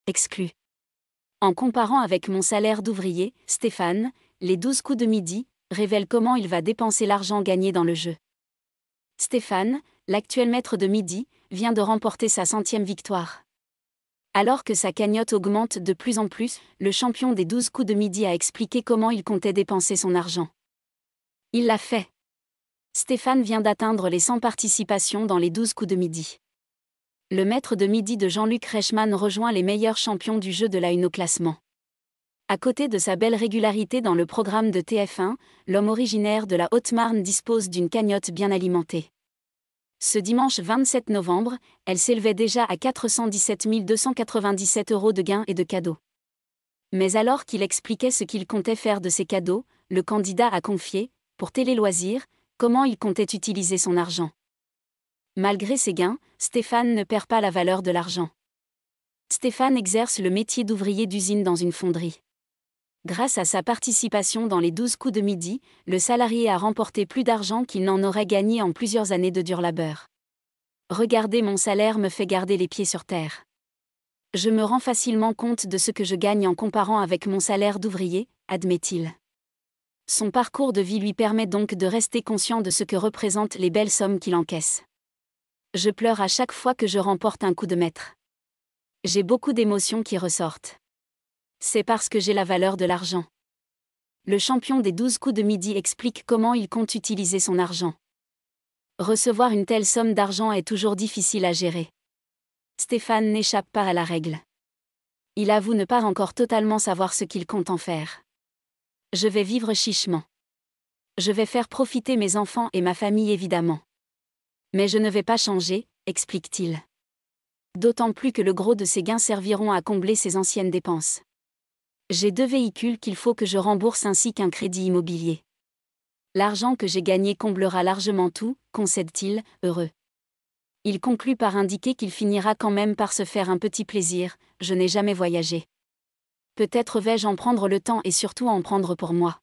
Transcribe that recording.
exclu. En comparant avec mon salaire d'ouvrier, Stéphane, les 12 coups de midi, révèle comment il va dépenser l'argent gagné dans le jeu. Stéphane, l'actuel maître de midi, vient de remporter sa 100e victoire. Alors que sa cagnotte augmente de plus en plus, le champion des 12 coups de midi a expliqué comment il comptait dépenser son argent. Il l'a fait. Stéphane vient d'atteindre les 100 participations dans les 12 coups de midi. Le maître de midi de Jean-Luc Reichmann rejoint les meilleurs champions du jeu de la Une au classement. À côté de sa belle régularité dans le programme de TF1, l'homme originaire de la Haute-Marne dispose d'une cagnotte bien alimentée. Ce dimanche 27 novembre, elle s'élevait déjà à 417 297 € de gains et de cadeaux. Mais alors qu'il expliquait ce qu'il comptait faire de ces cadeaux, le candidat a confié, pour Télé Loisirs, comment il comptait utiliser son argent. Malgré ses gains, Stéphane ne perd pas la valeur de l'argent. Stéphane exerce le métier d'ouvrier d'usine dans une fonderie. Grâce à sa participation dans les 12 coups de midi, le salarié a remporté plus d'argent qu'il n'en aurait gagné en plusieurs années de dur labeur. Regarder mon salaire me fait garder les pieds sur terre. Je me rends facilement compte de ce que je gagne en comparant avec mon salaire d'ouvrier, admet-il. Son parcours de vie lui permet donc de rester conscient de ce que représentent les belles sommes qu'il encaisse. Je pleure à chaque fois que je remporte un coup de maître. J'ai beaucoup d'émotions qui ressortent. C'est parce que j'ai la valeur de l'argent. Le champion des 12 coups de midi explique comment il compte utiliser son argent. Recevoir une telle somme d'argent est toujours difficile à gérer. Stéphane n'échappe pas à la règle. Il avoue ne pas encore totalement savoir ce qu'il compte en faire. Je vais vivre chichement. Je vais faire profiter mes enfants et ma famille évidemment. Mais je ne vais pas changer, explique-t-il. D'autant plus que le gros de ses gains serviront à combler ses anciennes dépenses. J'ai 2 véhicules qu'il faut que je rembourse ainsi qu'un crédit immobilier. L'argent que j'ai gagné comblera largement tout, concède-t-il, heureux. Il conclut par indiquer qu'il finira quand même par se faire un petit plaisir, je n'ai jamais voyagé. Peut-être vais-je en prendre le temps et surtout en prendre pour moi.